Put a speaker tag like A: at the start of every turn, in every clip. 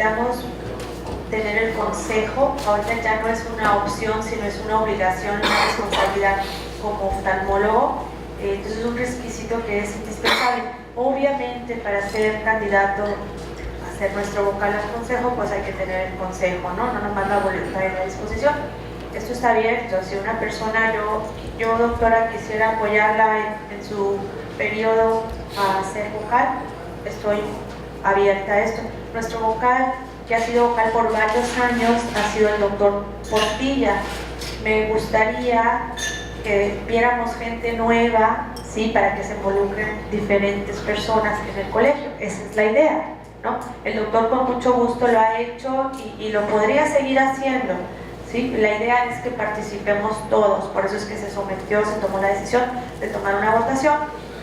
A: necesitamos tener el consejo. Ahorita ya no es una opción, sino es una obligación, una responsabilidad como oftalmólogo. Entonces es un requisito que es indispensable. Obviamente, para ser candidato a ser nuestro vocal al consejo, pues hay que tener el consejo, ¿no? No nomás la voluntad y la disposición. Esto está abierto. Si una persona, yo doctora, quisiera apoyarla en su periodo a ser vocal, estoy abierta a esto. Nuestro vocal, que ha sido vocal por varios años, ha sido el doctor Portilla. Me gustaría que viéramos gente nueva, ¿sí? Para que se involucren diferentes personas en el colegio. Esa es la idea, ¿no? El doctor con mucho gusto lo ha hecho y lo podría seguir haciendo, ¿sí? La idea es que participemos todos, por eso es que se tomó la decisión de tomar una votación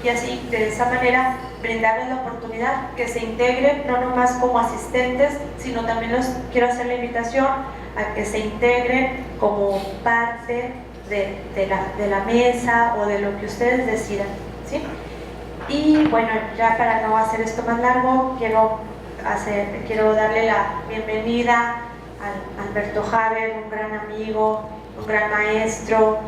A: y así, de esa manera, brindarles la oportunidad que se integren, no nomás como asistentes, sino también quiero hacer la invitación a que se integren como parte de la mesa o de lo que ustedes decidan, ¿sí? Y bueno, ya para no hacer esto más largo, quiero darle la bienvenida a Alberto Haber, un gran amigo, un gran maestro,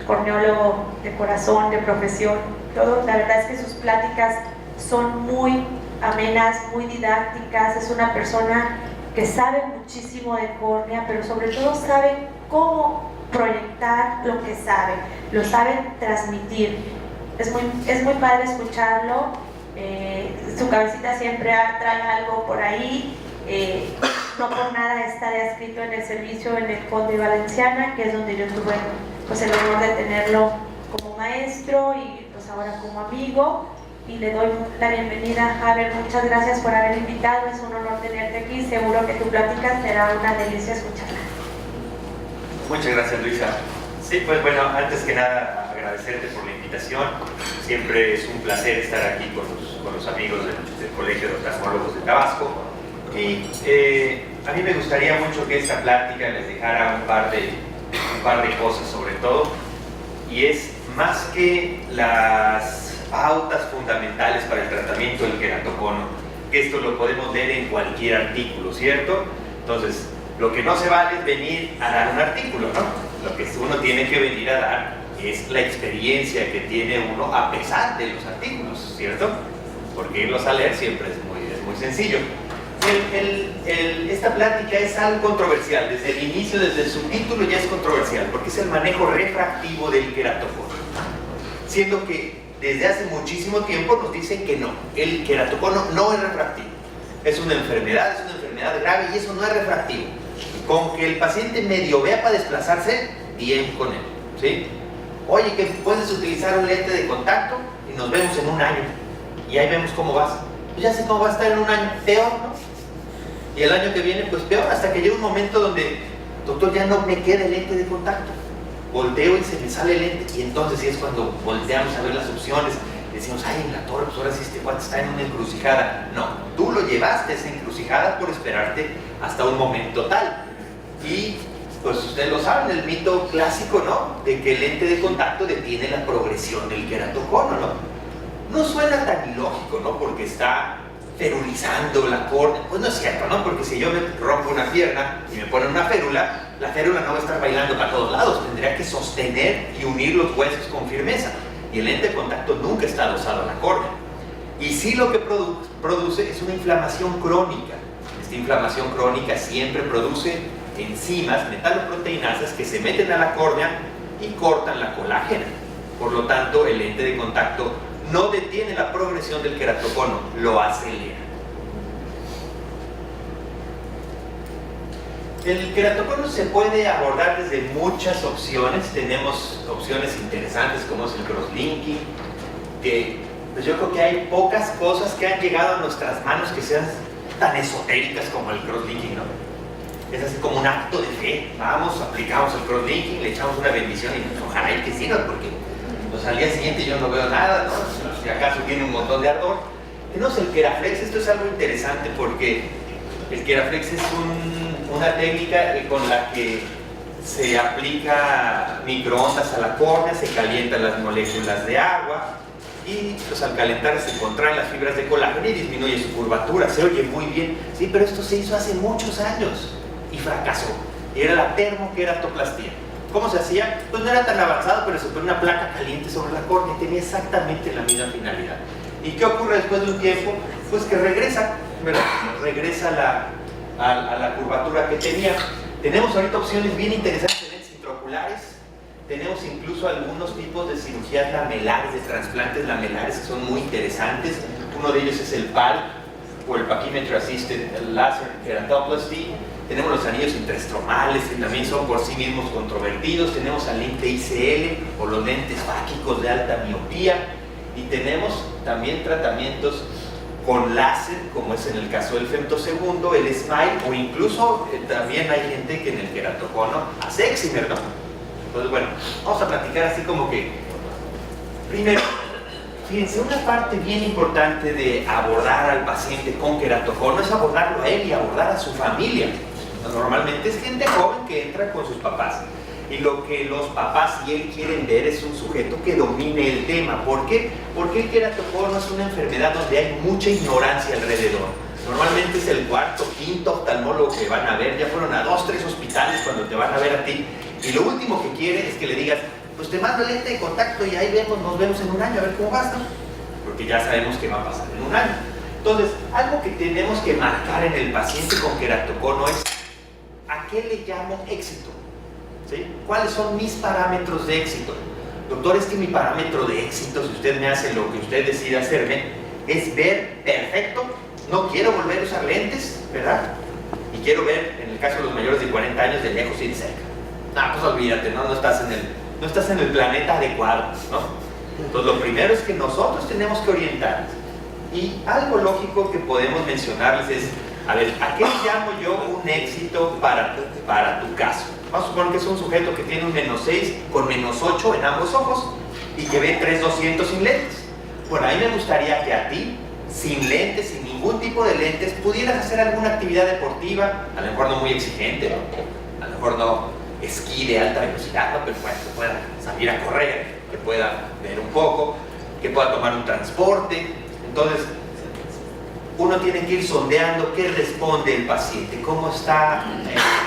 A: corneólogo de corazón, de profesión, todo. La verdad es que sus pláticas son muy amenas, muy didácticas. Es una persona que sabe muchísimo de córnea, pero sobre todo sabe cómo proyectar lo que sabe, lo sabe transmitir. Es muy padre escucharlo. Su cabecita siempre trae algo por ahí. No por nada está adscrito en el servicio en el Conde Valenciana, que es donde yo tuve pues el honor de tenerlo como maestro y pues ahora como amigo. Y le doy la bienvenida. Javier, muchas gracias por haber invitado, es un honor tenerte aquí. Seguro que tu plática será una delicia escucharla.
B: Muchas gracias, Luisa. Sí, pues bueno, antes que nada agradecerte por la invitación. Siempre es un placer estar aquí con los amigos del Colegio de Oftalmólogos de Tabasco. Y a mí me gustaría mucho que esta plática les dejara un par de cosas sobre todo, y es más que las pautas fundamentales para el tratamiento del queratocono, que esto lo podemos leer en cualquier artículo, ¿cierto? Entonces, lo que no se vale es venir a dar un artículo, ¿no? Lo que uno tiene que venir a dar es la experiencia que tiene uno a pesar de los artículos, ¿cierto? Porque irlos a leer siempre es muy sencillo. Esta plática es algo controversial, desde el inicio, desde el subtítulo ya es controversial, porque es el manejo refractivo del queratocono, siendo que desde hace muchísimo tiempo nos dicen que no, el queratocono no es refractivo, es una enfermedad grave y eso no es refractivo. Con que el paciente medio vea para desplazarse, bien con él, ¿sí? Oye, que puedes utilizar un lente de contacto y nos vemos en un año y ahí vemos cómo vas. Pues ya sé cómo va a estar en un año, peor, ¿no? Y el año que viene, pues peor, hasta que llega un momento donde, doctor, ya no me queda el lente de contacto. Volteo y se me sale el lente, y entonces sí es cuando volteamos a ver las opciones. Decimos, ay, en la torre, pues ahora sí este cuate está en una encrucijada. No, tú lo llevaste a esa encrucijada por esperarte hasta un momento tal. Y pues ustedes lo saben, el mito clásico, ¿no? De que el lente de contacto detiene la progresión del queratocono, ¿no? No suena tan ilógico, ¿no? Porque está ferulizando la córnea. Pues no es cierto, ¿no? Porque si yo me rompo una pierna y me ponen una férula, la férula no va a estar bailando para todos lados. Tendría que sostener y unir los huesos con firmeza. Y el lente de contacto nunca está adosado a la córnea. Y sí, lo que produce es una inflamación crónica. Esta inflamación crónica siempre produce enzimas metaloproteinasas que se meten a la córnea y cortan la colágena. Por lo tanto, el lente de contacto no detiene la progresión del queratocono, lo acelera. El queratocono se puede abordar desde muchas opciones. Tenemos opciones interesantes como es el crosslinking, que pues yo creo que hay pocas cosas que han llegado a nuestras manos que sean tan esotéricas como el crosslinking, ¿no? Es así como un acto de fe. Vamos, aplicamos el crosslinking, le echamos una bendición y ojalá y que siga, porque pues al día siguiente yo no veo nada, ¿no? Si acaso tiene un montón de ardor. Tenemos el Keraflex. Esto es algo interesante porque el Keraflex es una técnica con la que se aplica microondas a la córnea, se calientan las moléculas de agua y pues al calentar se contraen las fibras de colágeno y disminuye su curvatura. Se oye muy bien, sí, pero esto se hizo hace muchos años y fracasó. Y era la termoqueratoplastía. ¿Cómo se hacía? Pues no era tan avanzado, pero se pone una placa caliente sobre la córnea y tenía exactamente la misma finalidad. ¿Y qué ocurre después de un tiempo? Pues que regresa, ¿verdad? Regresa a la curvatura que tenía. Tenemos ahorita opciones bien interesantes en lentes intraoculares. Tenemos incluso algunos tipos de cirugías lamelares, de trasplantes lamelares que son muy interesantes. Uno de ellos es el PAL, o el Pachymetry Assisted Laser Keratoplasty. Tenemos los anillos intraestromales, que también son por sí mismos controvertidos. Tenemos el lente ICL, o los lentes fáquicos de alta miopía. Y tenemos también tratamientos con láser, como es en el caso del femtosegundo, el SMILE, o incluso también hay gente que en el queratocono hace excimer, ¿no? Entonces, bueno, vamos a platicar así como que, primero, fíjense, una parte bien importante de abordar al paciente con queratocono es abordarlo a él y abordar a su familia. Normalmente es gente joven que entra con sus papás. Y lo que los papás y él quieren ver es un sujeto que domine el tema. ¿Por qué? Porque el queratocono es una enfermedad donde hay mucha ignorancia alrededor. Normalmente es el cuarto, quinto oftalmólogo que van a ver. Ya fueron a 2, 3 hospitales cuando te van a ver a ti. Y lo último que quiere es que le digas, pues te mando lente de contacto y ahí vemos, nos vemos en un año a ver cómo vas, ¿no? Porque ya sabemos qué va a pasar en un año. Entonces, algo que tenemos que marcar en el paciente con queratocono es ¿a qué le llamo éxito? ¿Sí? ¿Cuáles son mis parámetros de éxito? Doctor, es que mi parámetro de éxito, si usted me hace lo que usted decide hacerme, es ver perfecto. No quiero volver a usar lentes, ¿verdad? Y quiero ver, en el caso de los mayores de 40 años, de lejos y de cerca. No, pues olvídate, ¿no? No estás en el planeta adecuado, ¿no? Entonces, lo primero es que nosotros tenemos que orientarnos. Y algo lógico que podemos mencionarles es, a ver, ¿a qué llamo yo un éxito para tu caso? Vamos a suponer que es un sujeto que tiene un -6 con -8 en ambos ojos y que ve 3,200 sin lentes. Bueno, a mí me gustaría que a ti, sin lentes, sin ningún tipo de lentes, pudieras hacer alguna actividad deportiva, a lo mejor no muy exigente, ¿no? A lo mejor no esquí de alta velocidad, ¿no? Pero bueno, que pueda salir a correr, que pueda ver un poco, que pueda tomar un transporte. Entonces, uno tiene que ir sondeando qué responde el paciente, cómo está,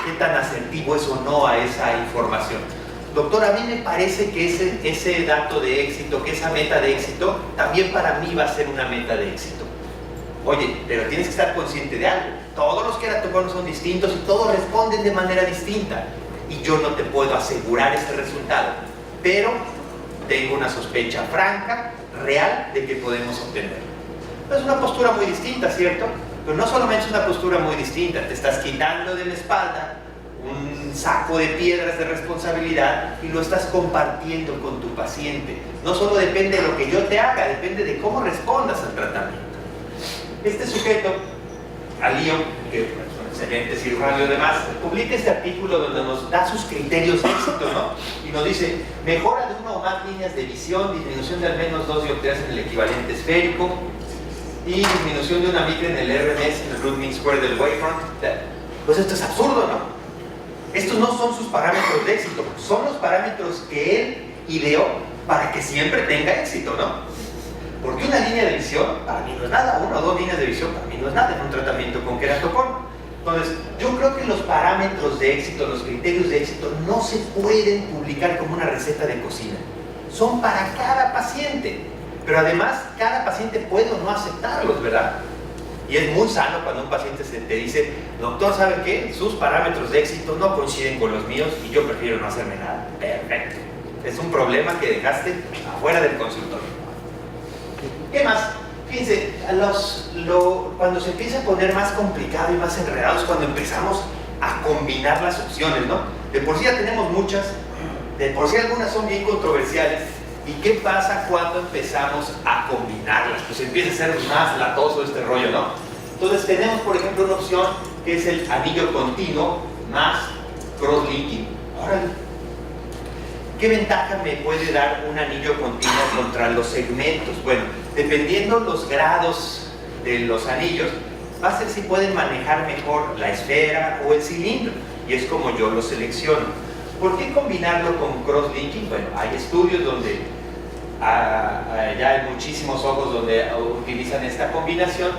B: qué tan asertivo es o no a esa información. Doctor, a mí me parece que ese dato de éxito, que esa meta de éxito, también para mí va a ser una meta de éxito. Oye, pero tienes que estar consciente de algo. Todos los queratoconos son distintos y todos responden de manera distinta. Y yo no te puedo asegurar ese resultado, pero tengo una sospecha franca, real, de que podemos obtenerlo. Es una postura muy distinta, ¿cierto? Pero no solamente es una postura muy distinta, te estás quitando de la espalda un saco de piedras de responsabilidad y lo estás compartiendo con tu paciente. No solo depende de lo que yo te haga, depende de cómo respondas al tratamiento. Este sujeto, Alío, que es un excelente cirujano y demás, publica este artículo donde nos da sus criterios de éxito, ¿no? Y nos dice, mejora de 1 o más líneas de visión, disminución de al menos 2 dioptrías en el equivalente esférico, y disminución de una micra en el RMS, en el root mean square del wavefront. Pues esto es absurdo, ¿no? Estos no son sus parámetros de éxito, son los parámetros que él ideó para que siempre tenga éxito, ¿no? Porque una línea de visión para mí no es nada, 1 o 2 líneas de visión para mí no es nada en un tratamiento con queratocono. Entonces, yo creo que los parámetros de éxito, los criterios de éxito no se pueden publicar como una receta de cocina. Son para cada paciente. Pero además, cada paciente puede o no aceptarlos, ¿verdad? Y es muy sano cuando un paciente te dice, doctor, ¿sabe qué? Sus parámetros de éxito no coinciden con los míos y yo prefiero no hacerme nada. Perfecto. Es un problema que dejaste afuera del consultorio. ¿Qué más? Fíjense, cuando se empieza a poner más complicado y más enredado es cuando empezamos a combinar las opciones, ¿no? De por sí ya tenemos muchas, de por sí algunas son bien controversiales. ¿Y qué pasa cuando empezamos a combinarlas? Pues empieza a ser más latoso este rollo, ¿no? Entonces tenemos, por ejemplo, una opción que es el anillo continuo más cross-linking. Órale. ¿Qué ventaja me puede dar un anillo continuo contra los segmentos? Bueno, dependiendo los grados de los anillos, va a ser si pueden manejar mejor la esfera o el cilindro. Y es como yo lo selecciono. ¿Por qué combinarlo con cross-linking? Bueno, hay estudios donde Ya hay muchísimos ojos donde utilizan esta combinación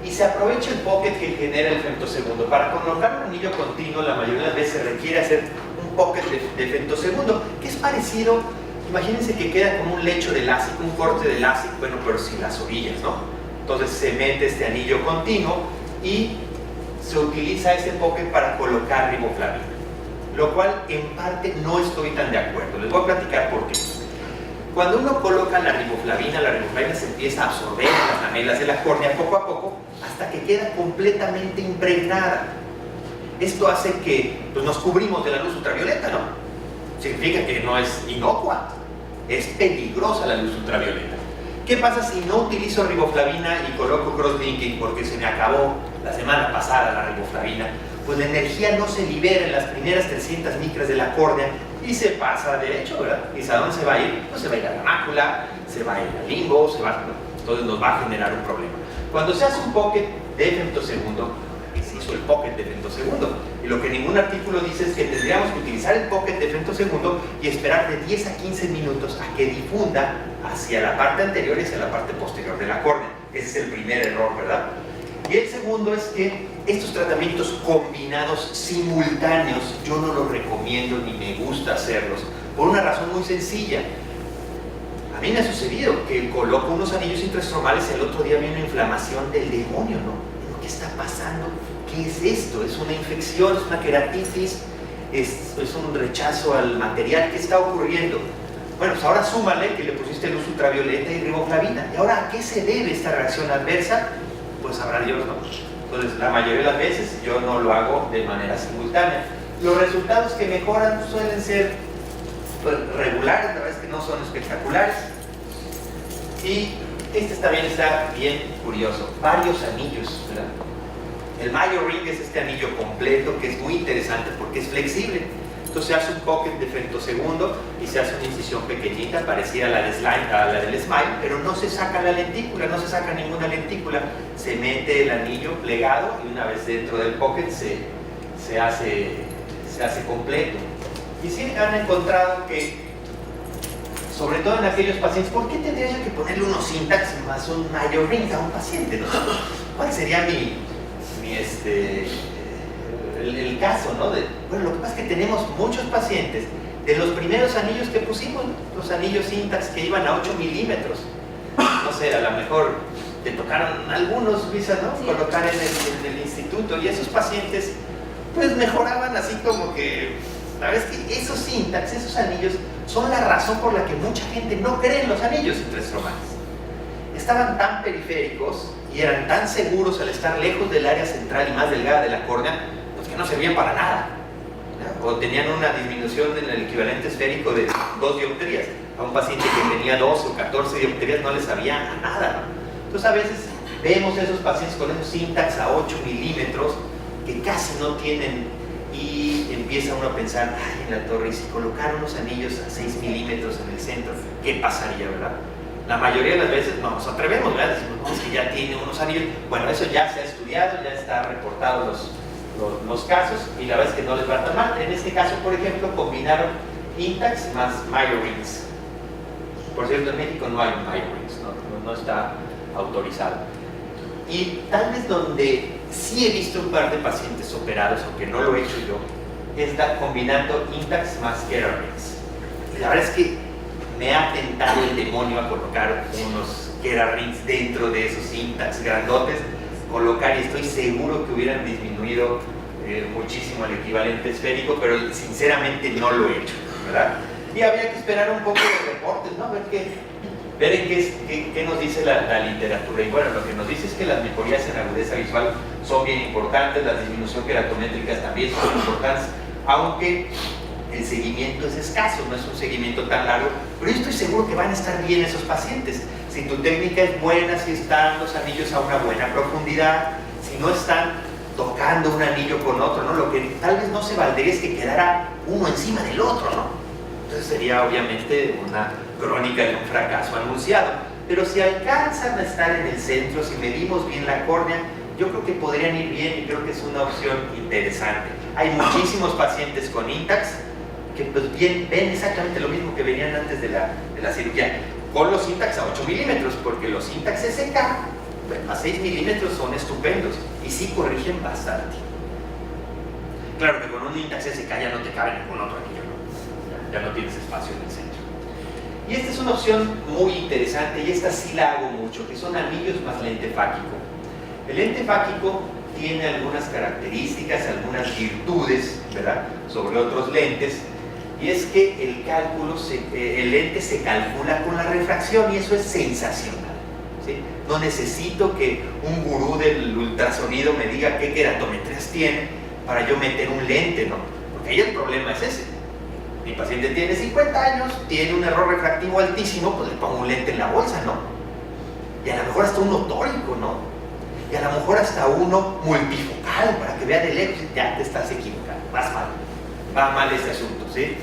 B: y se aprovecha el pocket que genera el femtosegundo. Para colocar un anillo continuo, la mayoría de las veces se requiere hacer un pocket de femtosegundo, que es parecido, imagínense que queda como un lecho de LASIK, un corte de LASIK, bueno, pero sin las orillas, ¿no? Entonces se mete este anillo continuo y se utiliza ese pocket para colocar riboflavina, lo cual en parte no estoy tan de acuerdo. Les voy a platicar por qué. Cuando uno coloca la riboflavina se empieza a absorber en las lamelas de la córnea poco a poco hasta que queda completamente impregnada. Esto hace que pues, nos cubrimos de la luz ultravioleta, ¿no? Significa que no es inocua, es peligrosa la luz ultravioleta. ¿Qué pasa si no utilizo riboflavina y coloco crosslinking porque se me acabó la semana pasada la riboflavina? Pues la energía no se libera en las primeras 300 micras de la córnea y se pasa derecho, ¿verdad? ¿Y a dónde se va a ir? Pues se va a ir a la mácula, se va a ir al limbo, entonces nos va a generar un problema. Cuando se hace un pocket de femtosegundo, se hizo el pocket de femtosegundo, y lo que ningún artículo dice es que tendríamos que utilizar el pocket de femtosegundo y esperar de 10 a 15 minutos a que difunda hacia la parte anterior y hacia la parte posterior de la córnea. Ese es el primer error, ¿verdad? Y el segundo es que estos tratamientos combinados simultáneos yo no los recomiendo ni me gusta hacerlos por una razón muy sencilla. A mí me ha sucedido que coloco unos anillos intraestromales y el otro día viene una inflamación del demonio, ¿no? ¿Qué está pasando? ¿Qué es esto? ¿Es una infección? ¿Es una queratitis? ¿Es un rechazo al material? ¿Qué está ocurriendo? Bueno, pues ahora súmale que le pusiste luz ultravioleta y riboflavina. ¿Y ahora a qué se debe esta reacción adversa? Pues sabrá Dios, ¿no? Entonces, la mayoría de las veces yo no lo hago de manera simultánea. Los resultados que mejoran suelen ser pues, regulares, la verdad es que no son espectaculares. Y este también está bien curioso. Varios anillos, ¿verdad? El Mayo Ring es este anillo completo que es muy interesante porque es flexible. Entonces se hace un pocket de femtosegundo y se hace una incisión pequeñita, parecida a la del Smile, pero no se saca la lentícula, no se saca ninguna lentícula. Se mete el anillo plegado y una vez dentro del pocket se hace completo. Y sí han encontrado que, sobre todo en aquellos pacientes, ¿por qué tendría yo que ponerle unos Syntax más un Mayo Ring a un paciente, ¿no? ¿Cuál sería el caso, ¿no? Bueno, lo que pasa es que tenemos muchos pacientes de los primeros anillos que pusimos, los anillos Syntax que iban a 8 milímetros. No sé, a lo mejor te tocaron algunos, Luisa, ¿no? Sí. Colocar en el instituto y esos pacientes pues mejoraban así como que, la verdad es que esos Syntax, esos anillos son la razón por la que mucha gente no cree en los anillos intraestromales. Estaban tan periféricos y eran tan seguros al estar lejos del área central y más delgada de la córnea, pues que no servían para nada, ¿no? O tenían una disminución en el equivalente esférico de 2 dioptrías. A un paciente que tenía 12 o 14 dioptrías no le sabía a nada, ¿no? Entonces a veces vemos a esos pacientes con esos Syntax a 8 milímetros que casi no tienen y empieza uno a pensar, ay, en la torre, y si colocaron unos anillos a 6 milímetros en el centro, ¿qué pasaría, verdad? La mayoría de las veces no nos atrevemos, ¿verdad? Decimos, no, es que ya tiene unos anillos. Bueno, eso ya se ha estudiado, ya está reportado los casos y la verdad es que no les va tan mal. En este caso, por ejemplo, combinaron Syntax más Mayo Rings. Por cierto, en México no hay Mayo Rings, no está autorizado. Y tal vez donde sí he visto un par de pacientes operados, aunque no lo he hecho yo, es combinando Syntax más Kera Rings. Y la verdad es que me ha tentado el demonio a colocar unos Kera Rings dentro de esos Syntax grandotes, colocar, y estoy seguro que hubieran disminuido muchísimo el equivalente esférico, pero sinceramente no lo he hecho, ¿verdad? Y habría que esperar un poco de reportes, ¿no? Ver en qué nos dice la literatura. Y bueno, lo que nos dice es que las mejorías en agudeza visual son bien importantes, la disminución queratométrica también son importantes, aunque el seguimiento es escaso, no es un seguimiento tan largo, pero yo estoy seguro que van a estar bien esos pacientes. Si tu técnica es buena, si están los anillos a una buena profundidad, si no están tocando un anillo con otro, ¿no? Lo que tal vez no se valdría es que quedara uno encima del otro, ¿no? Entonces sería obviamente una crónica de un fracaso anunciado. Pero si alcanzan a estar en el centro, si medimos bien la córnea, yo creo que podrían ir bien y creo que es una opción interesante. Hay muchísimos pacientes con Syntax que pues ven exactamente lo mismo que venían antes de la cirugía, con los Syntax a 8 milímetros, porque los Syntax SK a 6 milímetros son estupendos y sí corrigen bastante. Claro que con un Syntax SK ya no te cabe ningún otro anillo, ¿no? Ya no tienes espacio en el centro. Y esta es una opción muy interesante, y esta sí la hago mucho, que son anillos más lente fáquico. El lente fáquico tiene algunas características, algunas virtudes, ¿verdad?, sobre otros lentes, y es que el lente se calcula con la refracción, y eso es sensacional, ¿sí? No necesito que un gurú del ultrasonido me diga qué queratometrías tiene para yo meter un lente, ¿no? Porque ahí el problema es ese. Mi paciente tiene 50 años, tiene un error refractivo altísimo, pues le pongo un lente en la bolsa, ¿no? Y a lo mejor hasta uno tórico, ¿no? Y a lo mejor hasta uno multifocal para que vea de lejos. Ya te estás equivocando, vas mal, va mal este asunto, ¿sí?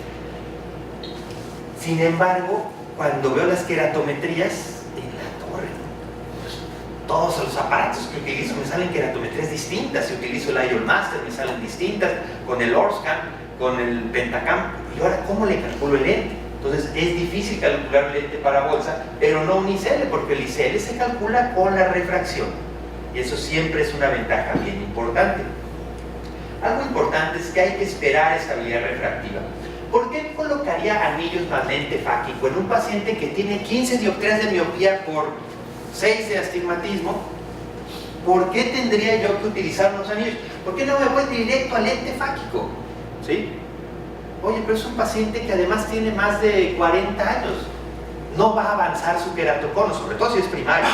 B: Sin embargo, cuando veo las queratometrías en la torre, pues, todos los aparatos que utilizo me salen queratometrías distintas. Si utilizo el IOL Master me salen distintas, con el Orscan, con el Pentacam. Y ahora, ¿cómo le calculo el lente? Entonces es difícil calcular el lente para bolsa, pero no un ICL, porque el ICL se calcula con la refracción. Y eso siempre es una ventaja bien importante. Algo importante es que hay que esperar estabilidad refractiva. ¿Por qué colocaría anillos más lente fáquico en un paciente que tiene 15 dioptrías de miopía por 6 de astigmatismo? ¿Por qué tendría yo que utilizar unos anillos? ¿Por qué no me voy directo al lente fáquico? ¿Sí? Oye, pero es un paciente que además tiene más de 40 años. No va a avanzar su queratocono, sobre todo si es primario.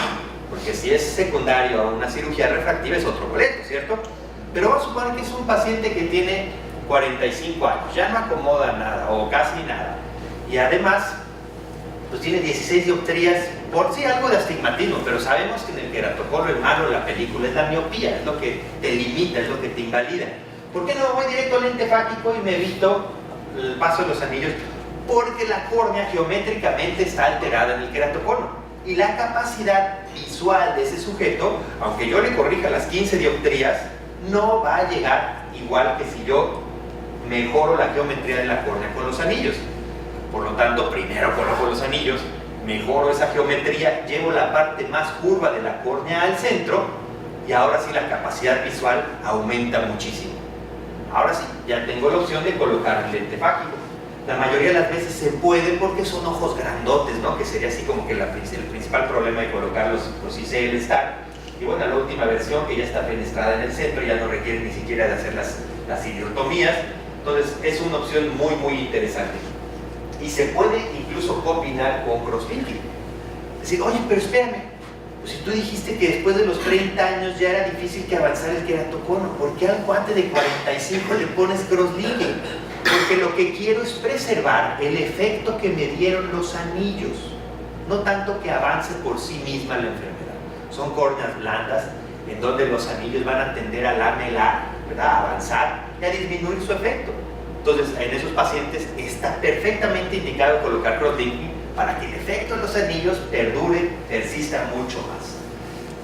B: Porque si es secundario a una cirugía refractiva es otro boleto, ¿cierto? Pero vamos a suponer que es un paciente que tiene 45 años, ya no acomoda nada o casi nada. Y además, pues tiene 16 dioptrías, por sí algo de astigmatismo, pero sabemos que en el queratocono el malo de la película es la miopía, es lo que te limita, es lo que te invalida. ¿Por qué no voy directo al lente fáquico y me evito el paso de los anillos? Porque la córnea geométricamente está alterada en el queratocono. Y la capacidad visual de ese sujeto, aunque yo le corrija las 15 dioptrías, no va a llegar igual que si yo mejoro la geometría de la córnea con los anillos. Por lo tanto, primero coloco los anillos, mejoro esa geometría, llevo la parte más curva de la córnea al centro, y ahora sí la capacidad visual aumenta muchísimo. Ahora sí, ya tengo la opción de colocar el lente fáquico. La mayoría de las veces se puede porque son ojos grandotes, ¿no? Que sería así como que el principal problema de colocar los ICL Star. Y bueno, la última versión que ya está fenestrada en el centro, ya no requiere ni siquiera de hacer las idiotomías. Entonces es una opción muy muy interesante. Y se puede incluso combinar con crosslinking. Es decir, oye, pero espérame, pues si tú dijiste que después de los 30 años ya era difícil que avanzara el queratocono, ¿por qué al cuate de 45 le pones crosslinking? Porque lo que quiero es preservar el efecto que me dieron los anillos, no tanto que avance por sí misma la enfermedad. Son córneas blandas en donde los anillos van a tender a lamelar, ¿verdad?, a avanzar y a disminuir su efecto. Entonces, en esos pacientes está perfectamente indicado colocar crosslinking para que el efecto de los anillos perdure, persista mucho más.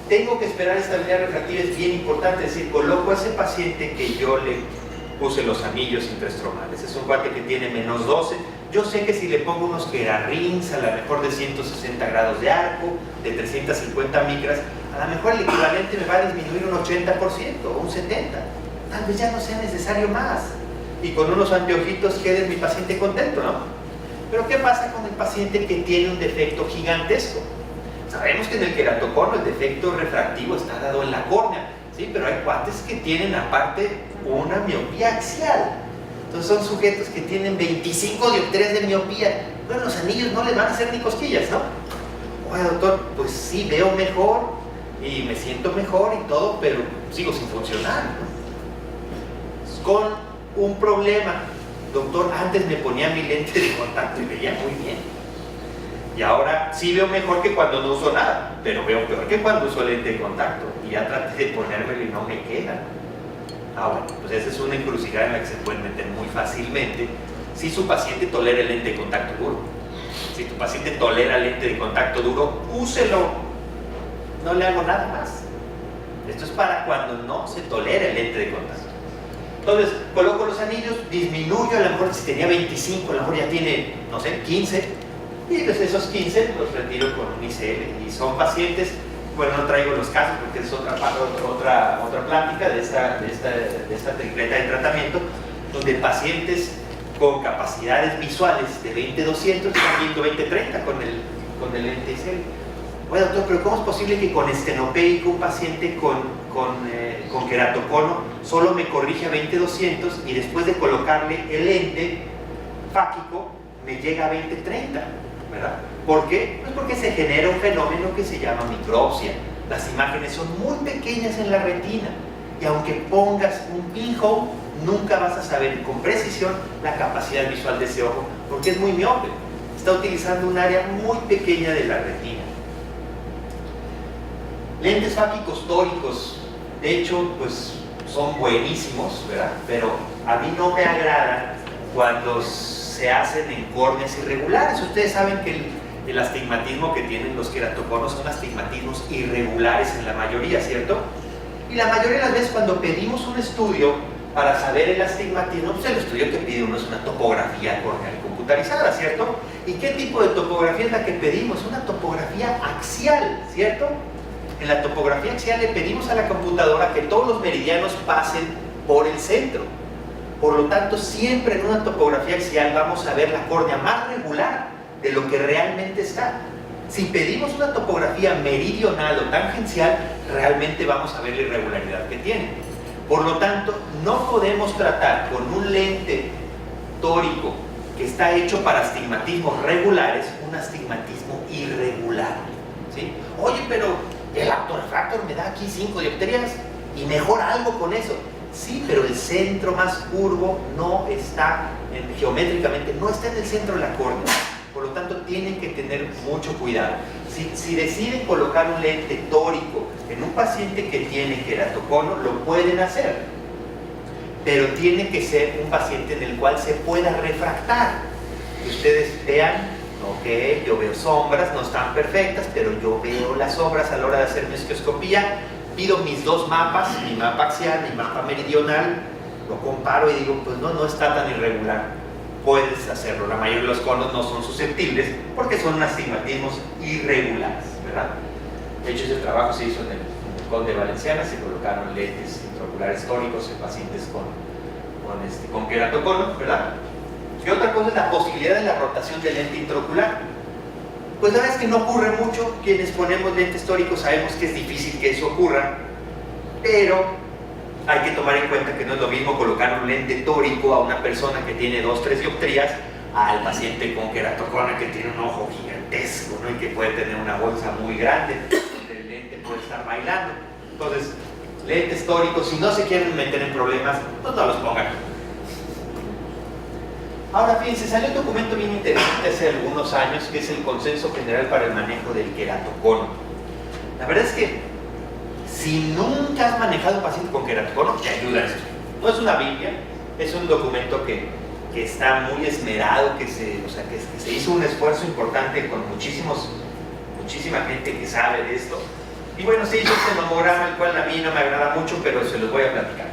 B: Tengo que esperar estabilidad refractiva, es bien importante, es decir, coloco a ese paciente que yo le puse los anillos intraestromales. Es un cuate que tiene menos 12. Yo sé que si le pongo unos Kera-Rings, a lo mejor de 160 grados de arco, de 350 micras, a lo mejor el equivalente me va a disminuir un 80% o un 70%. Tal vez ya no sea necesario más. Y con unos anteojitos quede mi paciente contento, ¿no? Pero ¿qué pasa con el paciente que tiene un defecto gigantesco? Sabemos que en el queratocono el defecto refractivo está dado en la córnea, ¿sí? Pero hay cuates que tienen aparte una miopía axial. Entonces son sujetos que tienen 25 dioptrías de miopía. Bueno, los anillos no les van a hacer ni cosquillas, ¿no? Oye, doctor, pues sí, veo mejor y me siento mejor y todo, pero sigo sin funcionar, ¿no? Con un problema. Doctor, antes me ponía mi lente de contacto y veía muy bien. Y ahora sí veo mejor que cuando no uso nada, pero veo peor que cuando uso lente de contacto. Y ya traté de ponérmelo y no me queda. Bueno, pues esa es una encrucijada en la que se pueden meter muy fácilmente si su paciente tolera el lente de contacto duro. Si tu paciente tolera el lente de contacto duro, úselo. No le hago nada más. Esto es para cuando no se tolera el lente de contacto. Entonces, coloco los anillos, disminuyo, a lo mejor si tenía 25, a lo mejor ya tiene, no sé, 15, y pues esos 15 los retiro con un ICL. Y son pacientes, bueno, no traigo los casos porque es otra plática de esta tripleta de tratamiento, donde pacientes con capacidades visuales de 20-200 están viendo 20-30 con el lente ICL. Bueno, doctor, pero ¿cómo es posible que con estenopeico un paciente con queratocono solo me corrige a 20-200 y después de colocarle el lente fáquico me llega a 20-30? ¿Verdad? ¿Por qué? Pues porque se genera un fenómeno que se llama micropsia. Las imágenes son muy pequeñas en la retina y aunque pongas un pinhole, nunca vas a saber con precisión la capacidad visual de ese ojo porque es muy miope. Está utilizando un área muy pequeña de la retina. Lentes fáquicos tóricos, de hecho, pues son buenísimos, ¿verdad? Pero a mí no me agrada cuando se hacen en córneas irregulares. Ustedes saben que el astigmatismo que tienen los queratoconos son astigmatismos irregulares en la mayoría, ¿cierto? Y la mayoría de las veces cuando pedimos un estudio para saber el astigmatismo, pues el estudio que pide uno es una topografía corneal computarizada, ¿cierto? ¿Y qué tipo de topografía es la que pedimos? Una topografía axial, ¿cierto? En la topografía axial le pedimos a la computadora que todos los meridianos pasen por el centro. Por lo tanto, siempre en una topografía axial vamos a ver la córnea más regular de lo que realmente está. Si pedimos una topografía meridional o tangencial, realmente vamos a ver la irregularidad que tiene. Por lo tanto, no podemos tratar con un lente tórico que está hecho para astigmatismos regulares, un astigmatismo irregular, ¿sí? Oye, pero el autorefractor me da aquí 5 dioptrías y mejora algo con eso. Sí, pero el centro más curvo no está, geométricamente, no está en el centro de la córnea. Por lo tanto, tienen que tener mucho cuidado. Si deciden colocar un lente tórico en un paciente que tiene queratocono, lo pueden hacer. Pero tiene que ser un paciente en el cual se pueda refractar. Que ustedes vean, ok, yo veo sombras, no están perfectas, pero yo veo las sombras a la hora de hacer mi esquioscopía. Pido mis dos mapas, mi mapa axial, mi mapa meridional, lo comparo y digo, pues no está tan irregular. Puedes hacerlo. La mayoría de los conos no son susceptibles porque son astigmatismos irregulares, ¿verdad? De hecho, ese trabajo se hizo en el Conde Valenciana, se colocaron lentes intraoculares tóricos en pacientes con queratocono, ¿verdad? Y otra cosa es la posibilidad de la rotación del lente intraocular. Pues la verdad es que no ocurre mucho. Quienes ponemos lentes tóricos sabemos que es difícil que eso ocurra, pero hay que tomar en cuenta que no es lo mismo colocar un lente tórico a una persona que tiene 2-3 dioptrías al paciente con queratocono que tiene un ojo gigantesco, ¿no? Y que puede tener una bolsa muy grande, donde el lente puede estar bailando. Entonces, lentes tóricos, si no se quieren meter en problemas, pues no los pongan. Ahora fíjense, salió un documento bien interesante hace algunos años que es el Consenso General para el Manejo del Queratocono. La verdad es que si nunca has manejado un paciente con queratocono, te ayuda esto. No es una Biblia, es un documento que está muy esmerado, que se hizo un esfuerzo importante con muchísima gente que sabe de esto. Y bueno, se hizo este nomograma, el cual a mí no me agrada mucho, pero se los voy a platicar.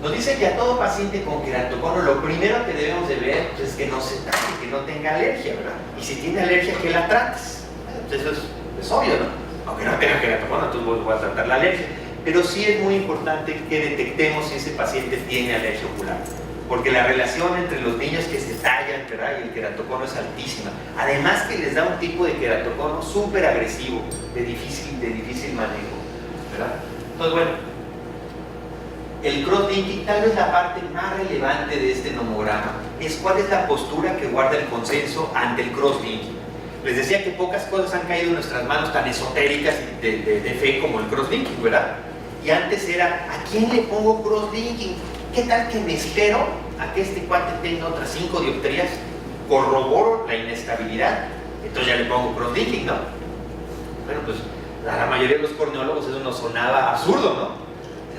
B: Nos dice que a todo paciente con queratocono lo primero que debemos de ver es que no se trate, que no tenga alergia, ¿verdad? Y si tiene alergia, que la trates. Pues eso es obvio, ¿no? Aunque no tenga queratocono, entonces voy a tratar la alergia. Pero sí es muy importante que detectemos si ese paciente tiene alergia ocular. Porque la relación entre los niños que se tallan, ¿verdad? Y el queratocono es altísima. Además que les da un tipo de queratocono súper agresivo, de difícil manejo, ¿verdad? Entonces, bueno, el crosslinking, tal vez la parte más relevante de este nomograma, es cuál es la postura que guarda el consenso ante el crosslinking. Les decía que pocas cosas han caído en nuestras manos tan esotéricas de fe como el crosslinking, ¿verdad? Y antes era, ¿a quién le pongo crosslinking? ¿Qué tal que me espero a que este cuate tenga otras 5 dioptrías? Corroboro la inestabilidad, entonces ya le pongo crosslinking, ¿no? Bueno, pues a la mayoría de los corneólogos eso nos sonaba absurdo, ¿no?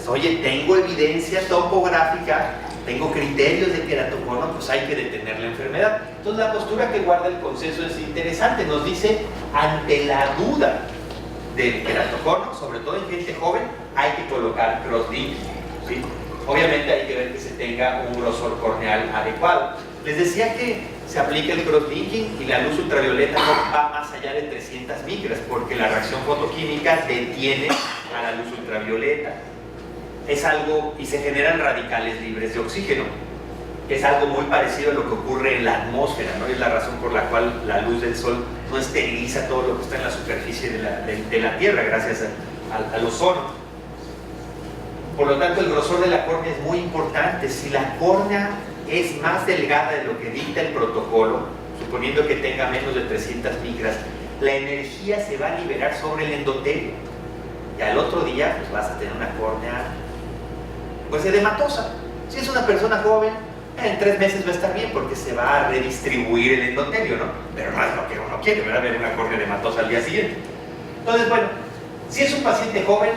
B: Oye, tengo evidencia topográfica, tengo criterios de queratocono, pues hay que detener la enfermedad. Entonces la postura que guarda el consenso es interesante, nos dice, ante la duda del queratocono, sobre todo en gente joven, hay que colocar crosslinking, ¿sí? Obviamente hay que ver que se tenga un grosor corneal adecuado. Les decía que se aplica el crosslinking y la luz ultravioleta no va más allá de 300 micras porque la reacción fotoquímica detiene a la luz ultravioleta. Es algo, y se generan radicales libres de oxígeno. Es algo muy parecido a lo que ocurre en la atmósfera, ¿no? Es la razón por la cual la luz del sol no esteriliza todo lo que está en la superficie de la Tierra gracias al ozono. Por lo tanto, el grosor de la córnea es muy importante. Si la córnea es más delgada de lo que dicta el protocolo, suponiendo que tenga menos de 300 micras, la energía se va a liberar sobre el endotelio. Y al otro día, pues vas a tener una córnea, pues edematosa. Si es una persona joven, en 3 meses va a estar bien porque se va a redistribuir el endotelio, ¿no? Pero no es lo que uno quiere, ¿verdad? Ver una córnea edematosa al día siguiente. Entonces, bueno, si es un paciente joven,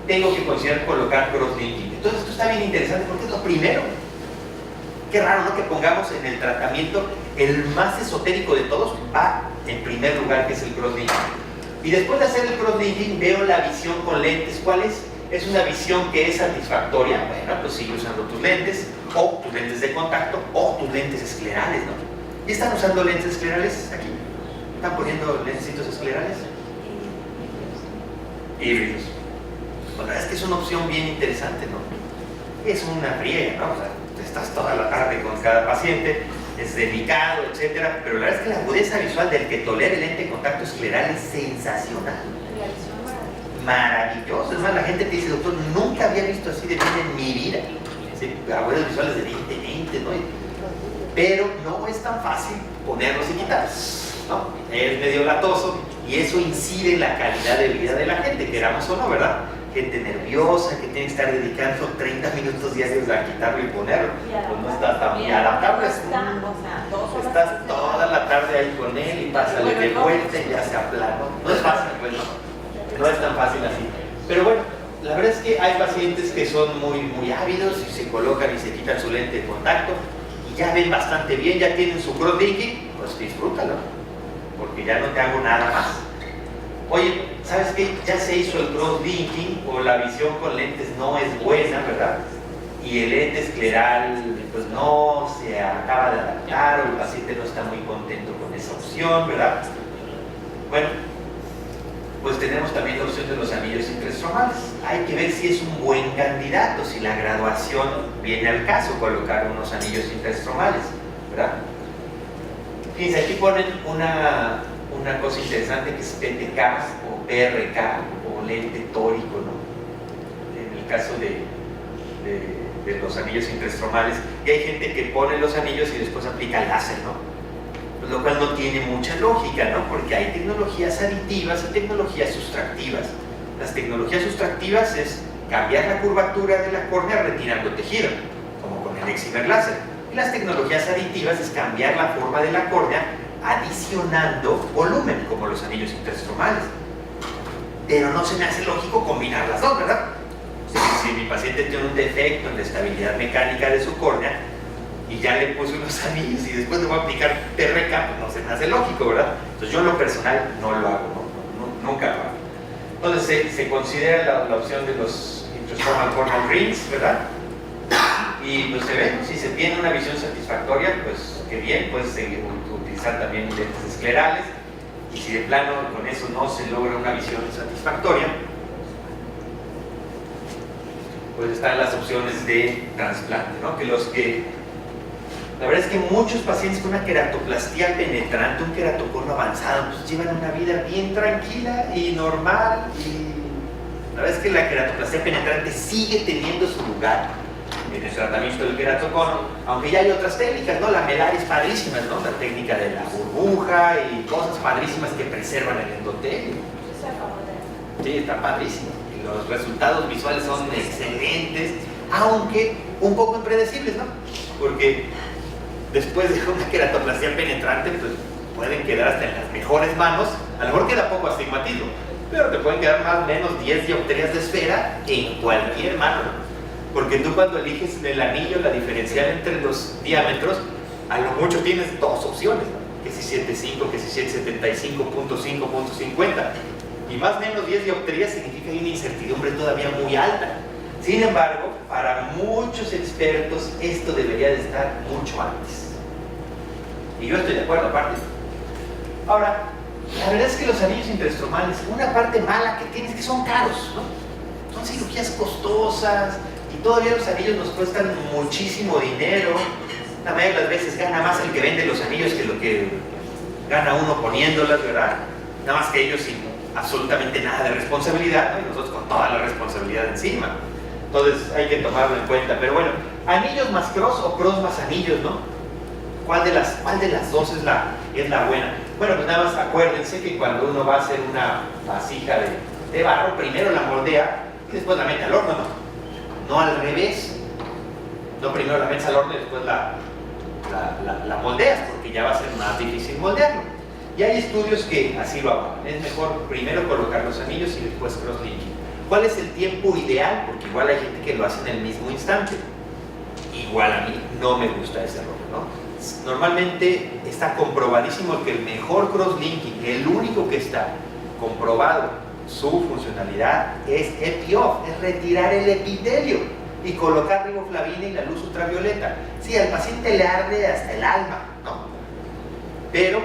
B: tengo que considerar colocar crosslinking. Entonces esto está bien interesante porque es lo primero. Qué raro, ¿no? Que pongamos en el tratamiento el más esotérico de todos, va en primer lugar, que es el crosslinking. Y después de hacer el crosslinking veo la visión con lentes. ¿Cuál es? Es una visión que es satisfactoria. Bueno, pues sigue usando tus lentes, o tus lentes de contacto, o tus lentes esclerales, ¿no? ¿Y están usando lentes esclerales aquí? ¿Están poniendo lentecitos esclerales? Híbridos. Bueno, es que es una opción bien interesante, ¿no? Es una friega, ¿no? O sea, estás toda la tarde con cada paciente, es delicado, etcétera, pero la verdad es que la agudeza visual del que tolera el lente de contacto escleral es sensacional. Maravilloso. Es más, la gente te dice, doctor, nunca había visto así de bien en mi vida. ¿Sí? Agudezas visuales de 20-20, ¿no? Pero no es tan fácil ponerlos y quitarlos, ¿no? Es medio latoso y eso incide en la calidad de vida de la gente, queramos o no, ¿verdad? Gente nerviosa que tiene que estar dedicando 30 minutos diarios a quitarlo y ponerlo, pues no está tan bien adaptable. Estás toda la tarde ahí con él y pásale de vuelta y ya se aplanó. No es fácil, pues no es tan fácil así. Pero bueno, la verdad es que hay pacientes que son muy ávidos y se colocan y se quitan su lente de contacto y ya ven bastante bien, ya tienen su crosslinking, pues disfrútalo, porque ya no te hago nada más. Oye, ¿sabes qué? Ya se hizo el crosslinking o la visión con lentes no es buena, ¿verdad? Y el lente escleral pues no se acaba de adaptar o el paciente no está muy contento con esa opción, ¿verdad? Bueno, pues tenemos también la opción de los anillos intraestromales. Hay que ver si es un buen candidato, si la graduación viene al caso, colocar unos anillos intraestromales, ¿verdad? Fíjense, aquí ponen una cosa interesante que es PTK o PRK o lente tórico, ¿no? En el caso de los anillos intraestromales, y hay gente que pone los anillos y después aplica láser, ¿no? Pues lo cual no tiene mucha lógica, ¿no? Porque hay tecnologías aditivas y tecnologías sustractivas. Las tecnologías sustractivas es cambiar la curvatura de la córnea retirando tejido, como con el excimer láser. Y las tecnologías aditivas es cambiar la forma de la córnea adicionando volumen, como los anillos intraestromales. Pero no se me hace lógico combinar las dos, ¿verdad? Si mi paciente tiene un defecto en la estabilidad mecánica de su córnea y ya le puse unos anillos y después le voy a aplicar PRK, pues no se me hace lógico, ¿verdad? Entonces yo en lo personal no lo hago, nunca lo hago. Entonces se considera la opción de los intraestromal corneal rings, ¿verdad? Y pues se ve, si se tiene una visión satisfactoria, pues qué bien, puedes seguir utilizar también lentes esclerales, y si de plano con eso no se logra una visión satisfactoria, pues están las opciones de trasplante, ¿no? La verdad es que muchos pacientes con una queratoplastia penetrante, un queratocono avanzado, pues llevan una vida bien tranquila y normal, y la verdad es que la queratoplastia penetrante sigue teniendo su lugar en el tratamiento del queratocono, aunque ya hay otras técnicas, ¿no? La melaris padrísimas, ¿no? La técnica de la burbuja y cosas padrísimas que preservan el endotelio. Sí, está padrísimo. Y los resultados visuales son excelentes, aunque un poco impredecibles, ¿no? Porque después de una queratoplastia penetrante, pues pueden quedar hasta en las mejores manos, a lo mejor queda poco astigmatismo, pero te pueden quedar más o menos 10 dioptrías de esfera en cualquier mano. Porque tú cuando eliges el anillo, la diferencial entre los diámetros, a lo mucho tienes dos opciones, ¿no? Que si 7.5, que si 7.75, punto 5, punto 50. Y más o menos 10 dioptrías significa una incertidumbre todavía muy alta. Sin embargo, para muchos expertos esto debería de estar mucho antes. Y yo estoy de acuerdo aparte. Ahora, la verdad es que los anillos intraestromales, una parte mala que tienen es que son caros, ¿no? Son cirugías costosas y todavía los anillos nos cuestan muchísimo dinero. La mayoría de las veces gana más el que vende los anillos que lo que gana uno poniéndolas, ¿verdad? Nada más que ellos sin absolutamente nada de responsabilidad, ¿no? Y nosotros con toda la responsabilidad encima. Entonces hay que tomarlo en cuenta. Pero bueno, anillos más cross o cross más anillos, ¿no? ¿Cuál de las dos es la buena? Bueno, pues nada más acuérdense que cuando uno va a hacer una vasija de barro, primero la moldea y después la mete al horno, ¿no? No al revés. No primero la metes al horno y después la moldeas, porque ya va a ser más difícil moldearlo. Y hay estudios que así lo hagan. Es mejor primero colocar los anillos y después cross-linking. ¿Cuál es el tiempo ideal? Porque igual hay gente que lo hace en el mismo instante. Igual a mí no me gusta ese error, ¿no? Normalmente está comprobadísimo que el mejor cross-linking, el único que está comprobado su funcionalidad es epi-off, es retirar el epitelio y colocar riboflavina y la luz ultravioleta. Sí, al paciente le arde hasta el alma, ¿no? Pero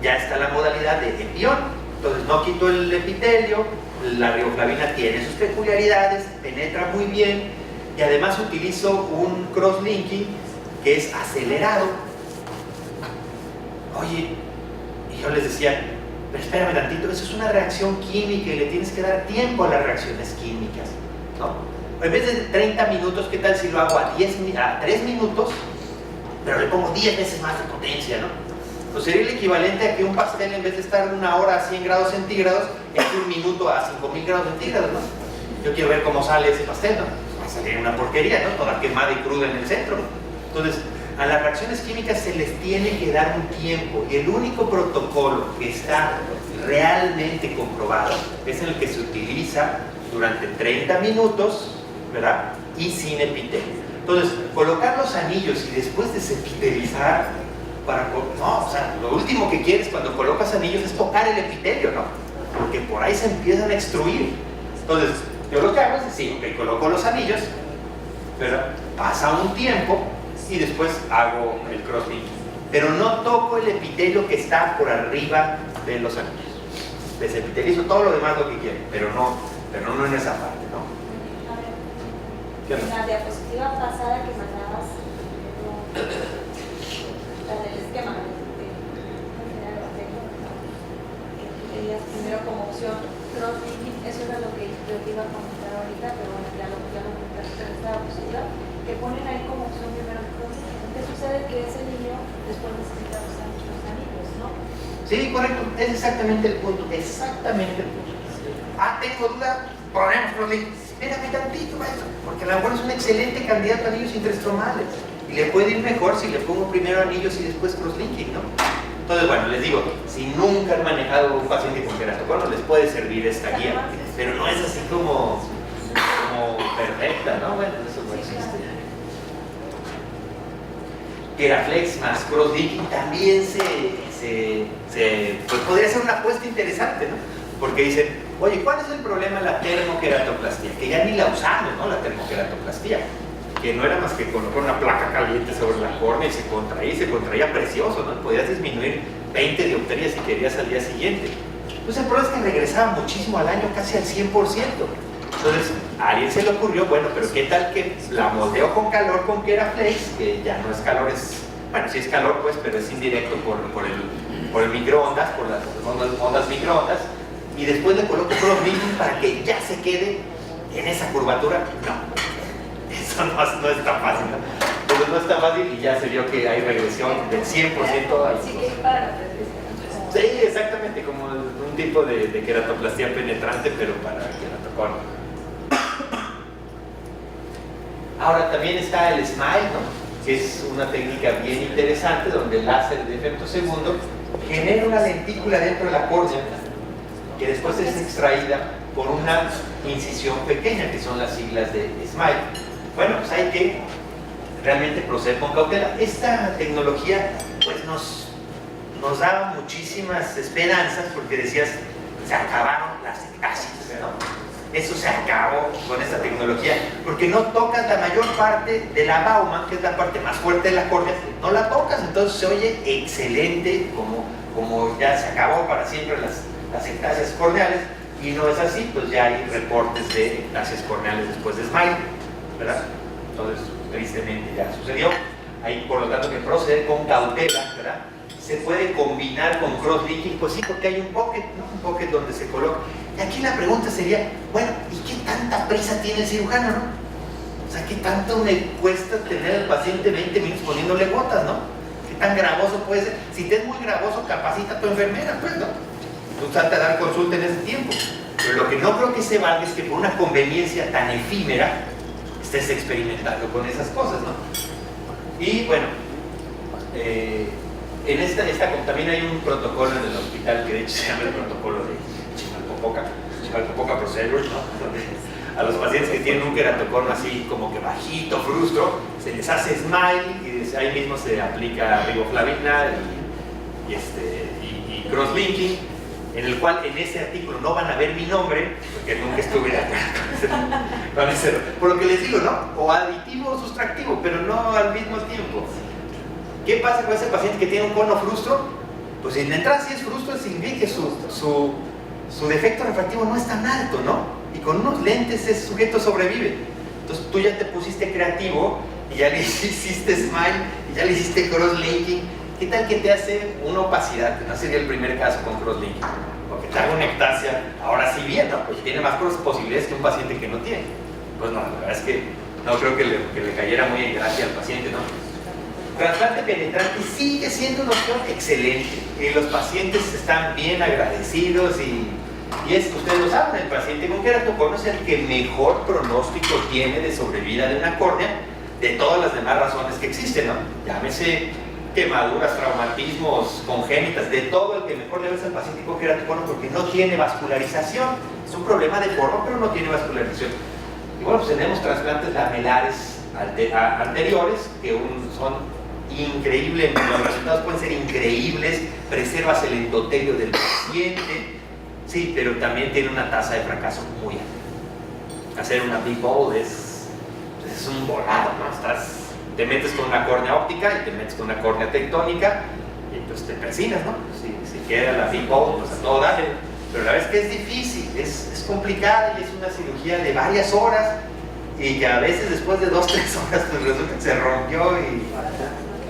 B: ya está la modalidad de epi-on. Entonces no quito el epitelio, la riboflavina tiene sus peculiaridades, penetra muy bien y además utilizo un cross-linking que es acelerado. Oye, y yo les decía, pero espérame tantito, eso es una reacción química y le tienes que dar tiempo a las reacciones químicas, ¿no? En vez de 30 minutos, ¿qué tal si lo hago a 3 minutos, pero le pongo 10 veces más de potencia, ¿no? Pues sería el equivalente a que un pastel, en vez de estar 1 hora a 100 grados centígrados, es 1 minuto a 5000 grados centígrados, ¿no? Yo quiero ver cómo sale ese pastel, ¿no? Va a salir una porquería, ¿no? Toda quemada y cruda en el centro, ¿no? Entonces, a las reacciones químicas se les tiene que dar un tiempo y el único protocolo que está realmente comprobado es el que se utiliza durante 30 minutos, ¿verdad? Y sin epitelio. Entonces, colocar los anillos y después desepitelizar no, o sea, lo último que quieres cuando colocas anillos es tocar el epitelio, ¿no? Porque por ahí se empiezan a extruir. Entonces, yo lo que hago es decir, ok, coloco los anillos, pero pasa un tiempo y después hago el cross-linking. Pero no toco el epitelio que está por arriba de los anillos. Desepitelizo todo lo demás lo que quiero, pero no en esa parte, ¿no?
C: A ver, en la diapositiva pasada que mandabas, la del esquema, que tenías primero como opción cross-linking, eso era lo que yo te iba a comentar ahorita, pero bueno, ya lo comentaste en esta diapositiva, que ponen ahí como opción primero cross-linking. ¿Qué sucede? Que ese niño después necesita los anillos, ¿no?
B: Sí, correcto, es exactamente el punto, exactamente el punto. Ah, tengo duda, ponemos cross-linking. Espérame tantito, maestro, porque a lo mejor es un excelente candidato a anillos intraestromales y le puede ir mejor si le pongo primero anillos y después cross-linking, ¿no? Entonces, bueno, les digo, si nunca han manejado un paciente con queratocono, les puede servir esta guía, pero no es así como perfecta, ¿no? Bueno, eso no existe. Keraflex más cross-linking también pues podría ser una apuesta interesante, ¿no? Porque dicen, oye, ¿cuál es el problema de la termoqueratoplastía? Que ya ni la usamos, ¿no? La termoqueratoplastía, que no era más que colocar una placa caliente sobre la córnea y se contraía precioso, ¿no? Podías disminuir 20 dioptrías si querías al día siguiente. Pues el problema es que regresaba muchísimo al año, casi al 100%. Entonces, a alguien se le ocurrió, bueno, pero ¿qué tal que la moldeo con calor con Keraflex? Que ya no es calor, bueno, sí es calor, pues, pero es indirecto por el microondas, por las ondas microondas, y después le coloco cross-linking para que ya se quede en esa curvatura. No, eso no es tan fácil, ¿no? Entonces no es tan fácil y ya se vio que hay regresión del 100% al...
C: Sí, que es para la
B: Sí, exactamente, como un tipo de queratoplastía penetrante, pero para queratocono. Ahora también está el SMILE, ¿no? Que es una técnica bien interesante donde el láser de efecto segundo genera una lentícula dentro de la córnea que después es extraída por una incisión pequeña, que son las siglas de SMILE. Bueno, pues hay que realmente proceder con cautela. Esta tecnología pues nos daba muchísimas esperanzas porque decías, se acabaron las ectasias, ¿no? Eso se acabó con esta tecnología, porque no tocas la mayor parte de la Baumann, que es la parte más fuerte de la córnea, no la tocas, entonces se oye excelente, como ya se acabó para siempre las ectasias corneales, y no es así, pues ya hay reportes de ectasias corneales después de SMILE, ¿verdad? Entonces, tristemente ya sucedió. Hay por lo tanto que proceder con cautela, ¿verdad? Se puede combinar con cross-linking, pues sí, porque hay un pocket, ¿no? Un pocket donde se coloca. Y aquí la pregunta sería, bueno, ¿y qué tanta prisa tiene el cirujano, no? O sea, ¿qué tanto me cuesta tener al paciente 20 minutos poniéndole gotas, no? ¿Qué tan gravoso puede ser? Si te es muy gravoso, capacita a tu enfermera, pues, ¿no? Tú trata de dar consulta en ese tiempo. Pero lo que no creo que se valga es que por una conveniencia tan efímera estés experimentando con esas cosas, ¿no? Y bueno, en esta también hay un protocolo en el hospital que de hecho se llama el protocolo de Chimalpopoca Procedure, ¿no? Donde a los pacientes que tienen un queratocono así como que bajito, frustro, se les hace SMILE y ahí mismo se aplica riboflavina y cross-linking, en el cual en ese artículo no van a ver mi nombre, porque nunca estuve de acuerdo con ese, por lo que les digo, ¿no? O aditivo o sustractivo, pero no al mismo tiempo. ¿Qué pasa con ese paciente que tiene un cono frustro? Pues en entrada si es frustro significa que su defecto refractivo no es tan alto, ¿no? Y con unos lentes ese sujeto sobrevive. Entonces tú ya te pusiste creativo y ya le hiciste SMILE y ya le hiciste cross-linking. ¿Qué tal que te hace una opacidad? Que no sería el primer caso con cross-linking. Porque te haga una ectasia, ahora sí bien, ¿no? Pues tiene más posibilidades que un paciente que no tiene. Pues no, la verdad es que no creo que le cayera muy en gracia al paciente, ¿no? Trasplante penetrante sigue siendo una opción excelente. Y los pacientes están bien agradecidos y es que ustedes lo saben, el paciente con queratocono es el que mejor pronóstico tiene de sobrevida de una córnea de todas las demás razones que existen, ¿no? Llámese quemaduras, traumatismos, congénitas, de todo el que mejor le ves al paciente con queratocono porque no tiene vascularización. Es un problema de forma, pero no tiene vascularización. Y bueno, pues tenemos trasplantes lamelares anteriores que son increíbles, los resultados pueden ser increíbles, preservas el endotelio del paciente, sí, pero también tiene una tasa de fracaso muy alta. Hacer una big ball es un volado, ¿no? Te metes con una córnea óptica y te metes con una córnea tectónica y pues te persinas, ¿no? Si queda la big ball, pues a todo dar. Pero la verdad es que es difícil, es complicada y es una cirugía de varias horas y que a veces después de 2-3 horas pues resulta que se rompió y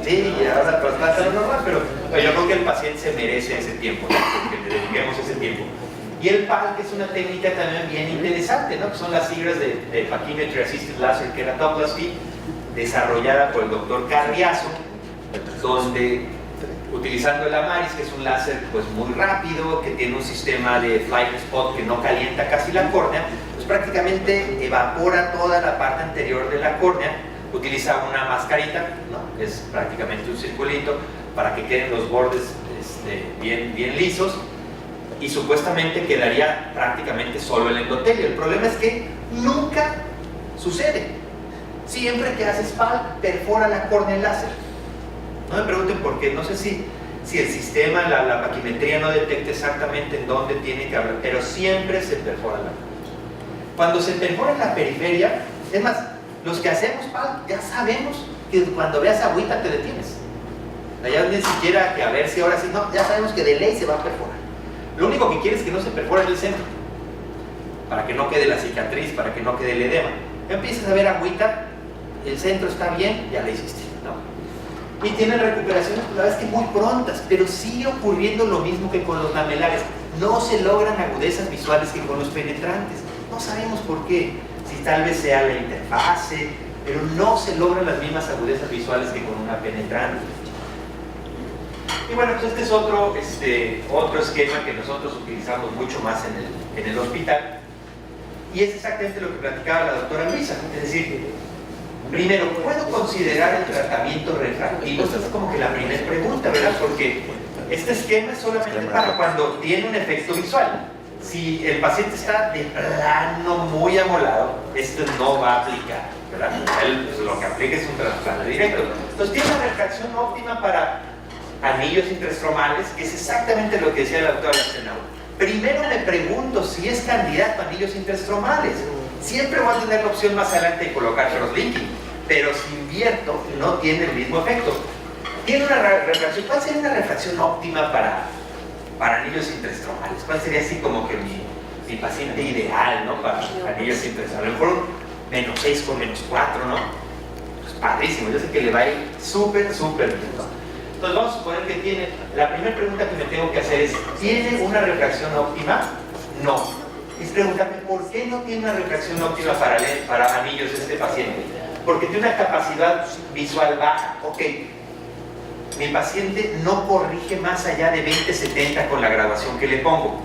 B: sí, y ahora trasplanta lo normal, pero yo creo que el paciente se merece ese tiempo, ¿no? Que le dediquemos ese tiempo. Y el PAL, que es una técnica también bien interesante, ¿no? Que son las siglas de Pachymetry Assisted Laser Keratoplasty, desarrollada por el doctor Carriazo, donde utilizando el Amaris, que es un láser pues muy rápido, que tiene un sistema de flying spot que no calienta casi la córnea, pues prácticamente evapora toda la parte anterior de la córnea, utiliza una mascarita, ¿no? Que es prácticamente un circulito, para que queden los bordes bien lisos, y supuestamente quedaría prácticamente solo el endotelio. El problema es que nunca sucede. Siempre que haces PAL, perfora la córnea el láser. No me pregunten por qué, no sé si el sistema, la paquimetría no detecta exactamente en dónde tiene que hablar, pero siempre se perfora la córnea. Cuando se perfora en la periferia, es más, los que hacemos PAL ya sabemos que cuando veas agüita te detienes. Ya ni siquiera que a ver si ahora sí, no, ya sabemos que de ley se va a perforar. Lo único que quieres es que no se perfore el centro, para que no quede la cicatriz, para que no quede el edema. Empiezas a ver agüita, el centro está bien, ya la hiciste, ¿no? Y tienen recuperaciones, la verdad es que muy prontas, pero sigue ocurriendo lo mismo que con los lamelares. No se logran agudezas visuales que con los penetrantes. No sabemos por qué, si tal vez sea la interfase, pero no se logran las mismas agudezas visuales que con una penetrante. Y bueno, pues este es otro esquema que nosotros utilizamos mucho más en el hospital, y es exactamente lo que platicaba la doctora Luisa, es decir, primero, ¿puedo considerar el tratamiento refractivo? Esta es como que la primera pregunta, ¿verdad? Porque este esquema es solamente para cuando tiene un efecto visual. Si el paciente está de plano muy amolado, esto no va a aplicar, ¿verdad? Él pues, lo que aplica es un trasplante directo. Entonces tiene una refracción óptima para anillos intraestromales, que es exactamente lo que decía la doctora Lastenau. primero me pregunto si es candidato a anillos interstromales. Siempre voy a tener la opción más adelante de colocar crosslinking, pero si invierto no tiene el mismo efecto. Tiene una refracción. ¿Cuál sería una refracción óptima para anillos interstromales? ¿Cuál sería así como que mi paciente ideal, ¿no? Para anillos interstromales. A lo mejor un -6 con -4, ¿no? Pues padrísimo, yo sé que le va a ir súper bien, ¿no? Entonces vamos a suponer que tiene, la primera pregunta que me tengo que hacer es, ¿tiene una refracción óptima? No. Es preguntarme, ¿por qué no tiene una refracción óptima para anillos este paciente? Porque tiene una capacidad visual baja. Ok, mi paciente no corrige más allá de 20/70 con la graduación que le pongo,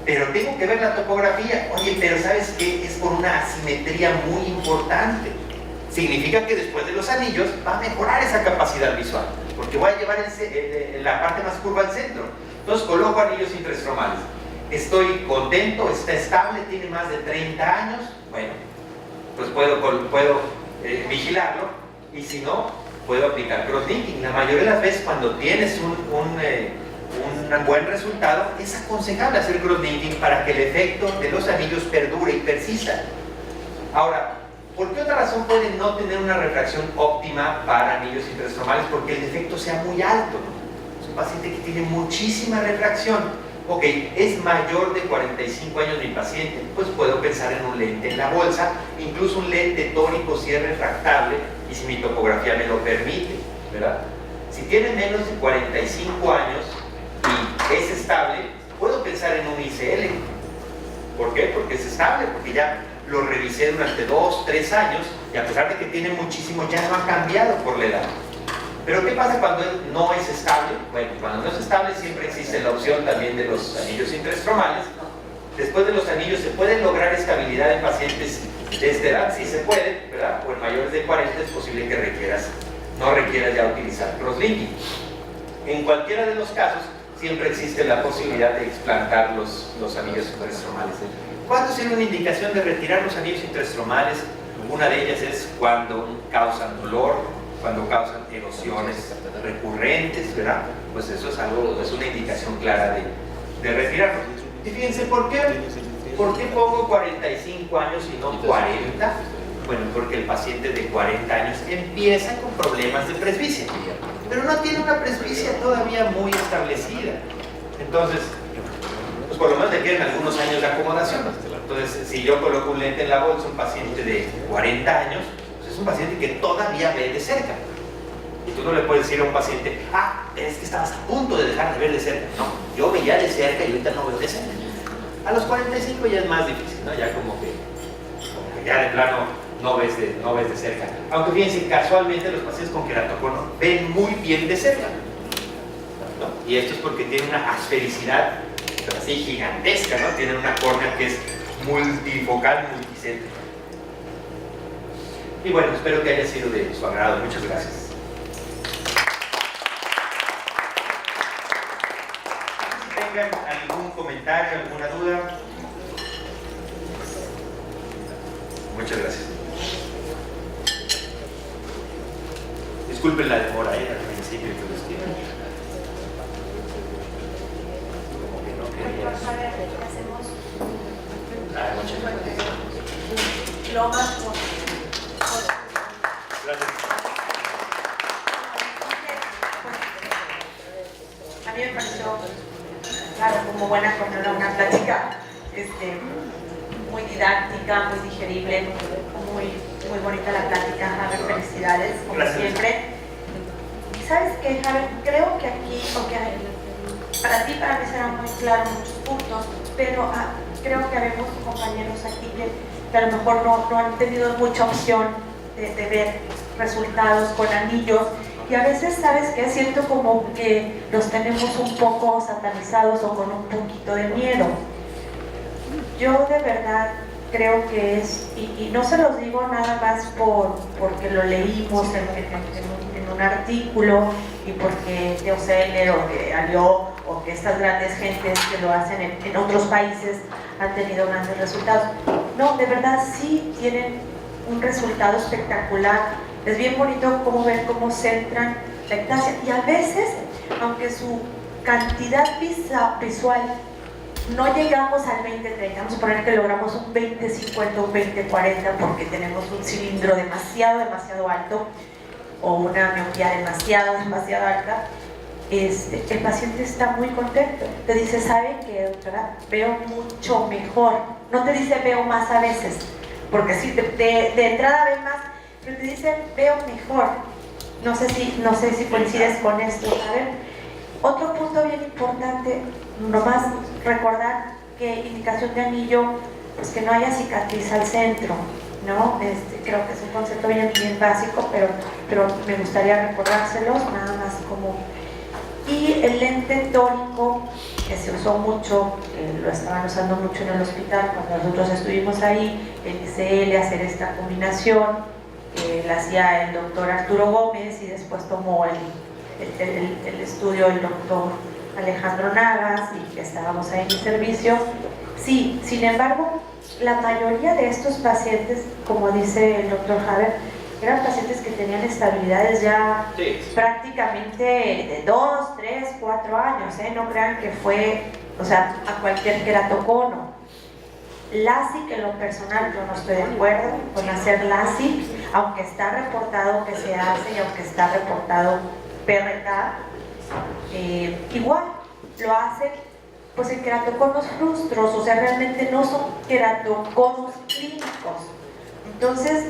B: pero tengo que ver la topografía. Oye, pero ¿sabes qué? Es por una asimetría muy importante. Significa que después de los anillos va a mejorar esa capacidad visual, porque voy a llevar la parte más curva al centro. Entonces coloco anillos interstromales. Estoy contento, está estable, tiene más de 30 años. Bueno, pues puedo vigilarlo, y si no, puedo aplicar crosslinking. La mayoría de las veces cuando tienes un buen resultado, es aconsejable hacer crosslinking para que el efecto de los anillos perdure y persista. Ahora, ¿por qué otra razón puede no tener una refracción óptima para anillos interstromales? Porque el defecto sea muy alto, ¿no? Es un paciente que tiene muchísima refracción. Ok, es mayor de 45 años mi paciente, pues puedo pensar en un lente en la bolsa, incluso un lente tórico si es refractable y si mi topografía me lo permite, ¿verdad? Si tiene menos de 45 años y es estable, puedo pensar en un ICL. ¿Por qué? Porque es estable, porque ya lo revisé durante 2, 3 años y a pesar de que tiene muchísimo, ya no ha cambiado por la edad. Pero ¿qué pasa cuando él no es estable? Bueno, cuando no es estable siempre existe la opción también de los anillos interstromales. Después de los anillos se puede lograr estabilidad en pacientes de esta edad, sí se puede, ¿verdad? O en mayores de 40 es posible que no requieras ya utilizar crosslinking. En cualquiera de los casos siempre existe la posibilidad de explantar los anillos interstromales. ¿Cuándo sería una indicación de retirar los anillos interstromales? Una de ellas es cuando causan dolor, cuando causan erosiones recurrentes, ¿verdad? Pues eso es una indicación clara de retirarlos. Y fíjense, ¿por qué pongo 45 años y no 40? Bueno, porque el paciente de 40 años empieza con problemas de presbicia, pero no tiene una presbicia todavía muy establecida. Entonces, pues por lo menos le quedan algunos años de acomodación. Entonces, si yo coloco un lente en la bolsa, un paciente de 40 años, es un paciente que todavía ve de cerca. Y tú no le puedes decir a un paciente, es que estabas a punto de dejar de ver de cerca. No, yo veía de cerca y ahorita no veo de cerca. A los 45 ya es más difícil, ¿no? Ya como que ya de plano no ves de cerca. Aunque fíjense, casualmente los pacientes con queratocono ven muy bien de cerca, ¿no? Y esto es porque tienen una asfericidad así gigantesca, ¿no? Tienen una córnea que es multifocal, multicéntrica. Y bueno, espero que haya sido de su agrado. Muchas gracias. Si tengan algún comentario, alguna duda. Muchas gracias. Disculpen la demora al principio, pero es que como que no quería. Muchas gracias.
A: Lo más
B: Gracias.
A: A mí me pareció, claro, como buena coordinadora, una plática muy didáctica, muy digerible, muy bonita la plática. Javier, felicidades, como
B: Gracias.
A: siempre. ¿Sabes qué, Javier? Creo que aquí, para ti, para mí serán muy claros muchos puntos, pero creo que habemos compañeros aquí que a lo mejor no han tenido mucha opción de ver resultados con anillos, y a veces, ¿sabes qué? Siento como que los tenemos un poco satanizados o con un poquito de miedo. Yo de verdad creo que es, y no se los digo nada más porque lo leímos en un artículo y porque Theo Seller o que Alió o que estas grandes gentes que lo hacen en otros países han tenido grandes resultados. No, de verdad sí tienen un resultado espectacular. Es bien bonito ver cómo centran la ectasia, y a veces, aunque su cantidad visual no llegamos al 20-30, vamos a poner que logramos un 20-50, un 20-40 porque tenemos un cilindro demasiado alto o una miopía demasiado alta. El paciente está muy contento, te dice, ¿sabe qué, doctora? Veo mucho mejor, no te dice veo más a veces, porque sí, de entrada ve más, pero te dice veo mejor. No sé si coincides con esto. A ver, otro punto bien importante, nomás recordar que indicación de anillo, pues que no haya cicatriz al centro, ¿no? Creo que es un concepto bien básico, pero me gustaría recordárselos, nada más como... Y el lente tórico, que se usó mucho, lo estaban usando mucho en el hospital cuando nosotros estuvimos ahí, el ICL, hacer esta combinación, la hacía el doctor Arturo Gómez y después tomó el estudio el doctor Alejandro Navas y que estábamos ahí en mi servicio. Sí, sin embargo, la mayoría de estos pacientes, como dice el doctor Haber, eran pacientes que tenían estabilidades ya prácticamente de 2, 3, 4 años, no crean que fue, o sea, a cualquier queratocono. LASIK, en lo personal, yo no estoy de acuerdo con hacer LASIK, aunque está reportado que se hace y aunque está reportado PRK, igual lo hacen pues en queratoconos frustros, o sea, realmente no son queratoconos clínicos. Entonces,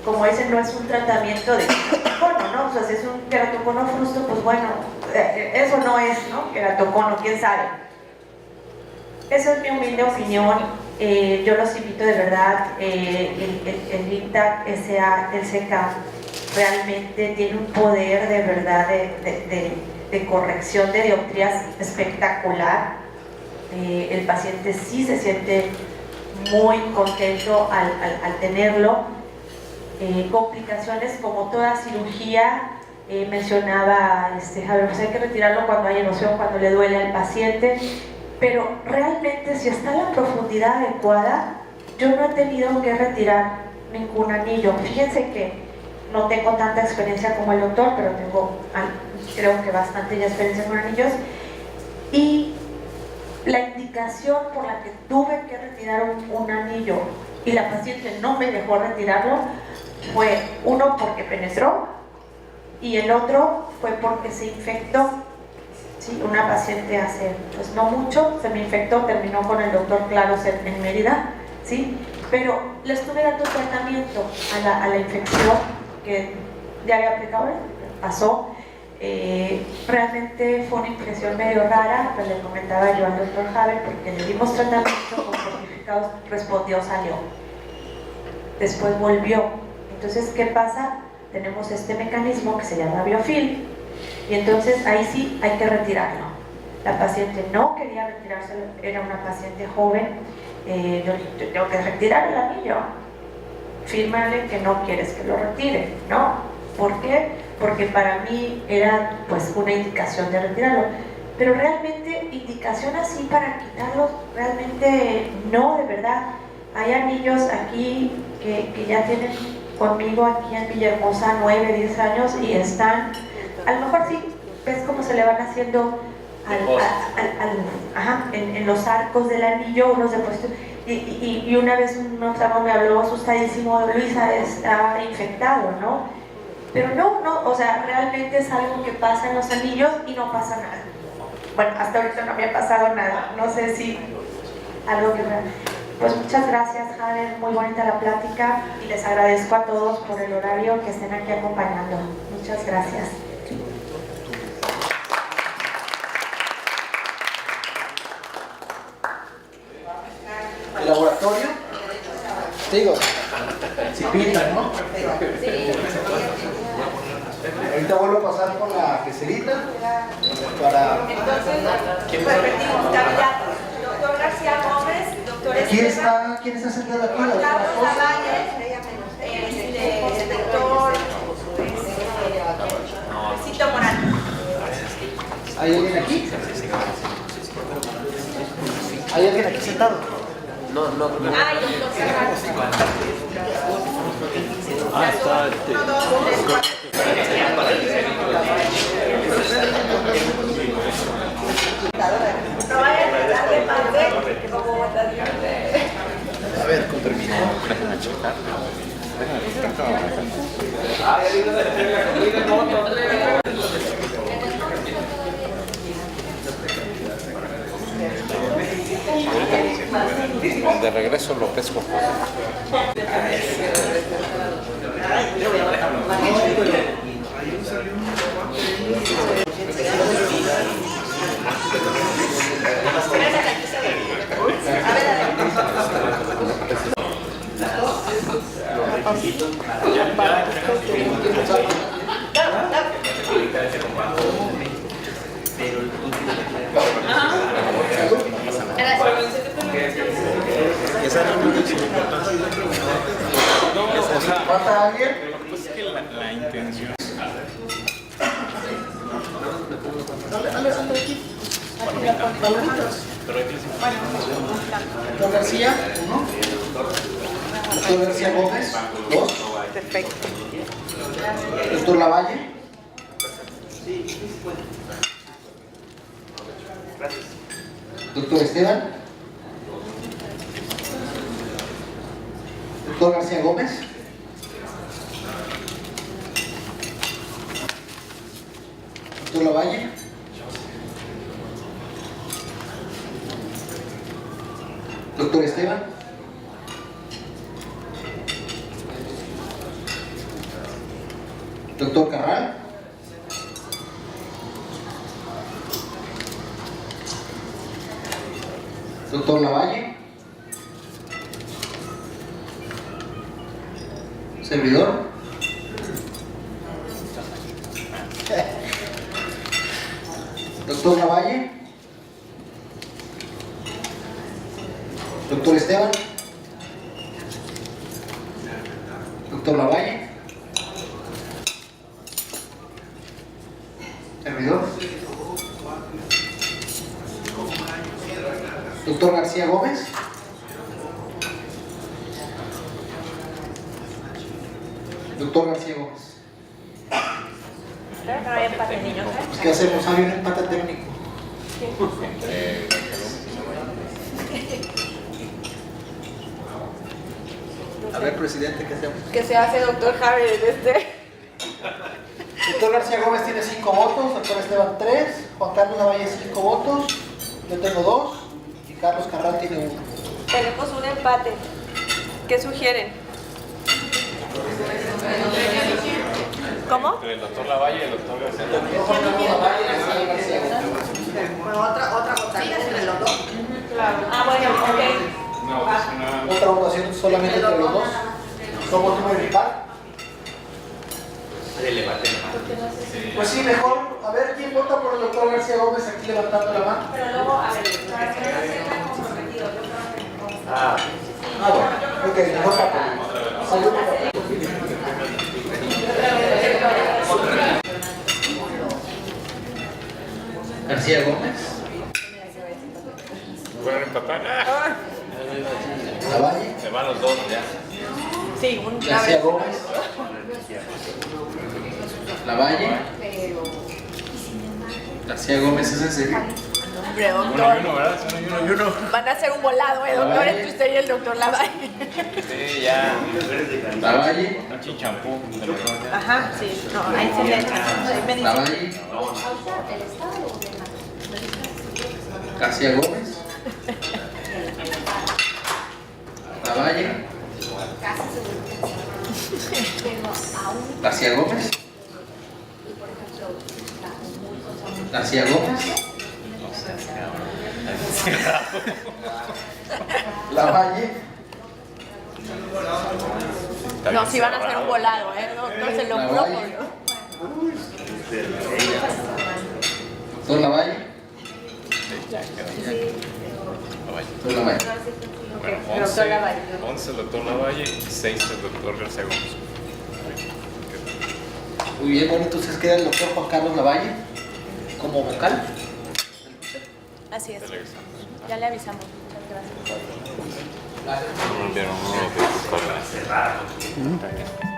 A: como dicen, no es un tratamiento de queratocono, ¿no? O sea, si es un queratocono frustro, pues bueno, eso no es, ¿no? Queratocono, quién sabe. Esa es mi humilde opinión. Yo los invito de verdad, el INTAC SK realmente tiene un poder de verdad de corrección de dioptrías espectacular. El paciente sí se siente muy contento al tenerlo. Complicaciones como toda cirugía, mencionaba Javier, pues hay que retirarlo cuando hay erosión, cuando le duele al paciente, pero realmente si está en la profundidad adecuada, yo no he tenido que retirar ningún anillo. Fíjense que no tengo tanta experiencia como el doctor, pero tengo, creo que bastante ya experiencia con anillos, y la indicación por la que tuve que retirar un anillo y la paciente no me dejó retirarlo fue uno porque penetró y el otro fue porque se infectó. ¿Sí? Una paciente hace pues no mucho se me infectó, terminó con el doctor Claros en Mérida, ¿sí? Pero le estuve dando tratamiento a la infección que ya había aplicado, pasó. Realmente fue una impresión medio rara, pero le comentaba yo al doctor Haber, porque le dimos tratamiento con certificados, respondió, salió, después volvió. Entonces, ¿qué pasa? Tenemos este mecanismo que se llama biofilm, y entonces ahí sí hay que retirarlo. La paciente no quería retirárselo, era una paciente joven. Yo tengo que retirar el anillo, fírmale que no quieres que lo retire, ¿no? ¿Por qué? Porque para mí era pues una indicación de retirarlo, pero realmente indicación así para quitarlo, realmente no, de verdad. Hay anillos aquí que ya tienen conmigo aquí en Villahermosa 9, 10 años y están, a lo mejor sí, ves cómo se le van haciendo en los arcos del anillo unos depósitos. Y una vez un oftalmo me habló asustadísimo, Luisa, está infectado, ¿no? Pero no, o sea, realmente es algo que pasa en los anillos y no pasa nada. Bueno, hasta ahorita no me ha pasado nada, no sé si algo que... Pues muchas gracias, Javier, muy bonita la plática y les agradezco a todos por el horario que estén aquí acompañando. Muchas gracias.
D: ¿El laboratorio? Digo, si pintan, ¿no? Ahorita vuelvo a pasar con la queserita para...
C: Entonces, repetimos, candidatos. Doctor García Gómez, doctor
D: ¿Quién está sentado aquí?
C: Carlos Zavalles, doctor Luisito Morán.
D: ¿Hay alguien aquí? ¿Hay alguien aquí sentado?
E: No.
C: Ay, doctor Zavalles.
E: Hasta
C: No vayan a darle parte.
F: manejar. De regreso López Jocoso.
D: ¿Falta alguien?
F: Pues es que la intención.
D: Doctor García, 1. Doctor García Gómez, 2.
G: Perfecto.
D: Doctor Lavalle. Doctor Esteban. Doctor García Gómez. Doctor Lavalle. Doctor Esteban. Doctor Carral. Doctor Lavalle. Servidor. Doctor Lavalle. Doctor Esteban. Doctor Lavalle. Servidor. Doctor García Gómez. Doctor García Gómez.
G: Espero que no haya empate, niños, ¿eh?
D: Pues, ¿qué hacemos? Hay un empate técnico. A ver, presidente, ¿qué hacemos?
G: Que se hace doctor Javier
D: Doctor García Gómez tiene 5 votos, doctor Esteban 3, Juan Carlos Lavalle 5 votos, yo tengo 2 y Carlos Carral tiene 1.
G: Tenemos un empate. ¿Qué sugieren? ¿Cómo?
F: Entre el doctor Lavalle y el doctor García.
H: Bueno, otra votación entre los dos.
G: Ah, bueno, ok.
F: No, pues una.
D: Otra votación solamente entre los dos. ¿Son votos muy par? Pues sí, mejor. A ver, ¿quién vota por el doctor García Gómez aquí levantando la mano?
G: Pero luego, a ver, para que no se vean comprometidos, yo creo que
D: Ah, bueno, ok, mejor papel. Salud por papel. García Gómez.
F: ¿Van a empatar?
D: Lavalle.
F: Se van los dos ya.
G: sí, un
D: García Gómez. Lavalle. García Gómez, ¿es en serio?
G: hombre,
F: Uno y
G: doctor.
F: uno, ¿verdad? Son uno y uno.
G: Van a hacer un volado, doctor, entre usted y el doctor Lavalle.
F: Sí, ya.
D: Lavalle.
F: Un chinchampú.
G: Ajá, sí. No, ahí se me dice.
D: Lavalle. García Gómez. Lavalle. García Gómez. García Gómez. Lavalle.
G: No, sí van a hacer un volado, doctor, se lo juro.
D: Lavalle. Doctor Lavalle. Doctor Lavalle.
F: Bueno,
G: Doctor Lavalle.
F: 11 el doctor Lavalle, 6 el doctor García Gómez.
D: Muy bien, bueno, entonces queda el doctor Juan Carlos Lavalle como vocal.
G: Así es.
F: Televisamos.
G: Ya le avisamos. Muchas gracias.
F: Me enviaron uno de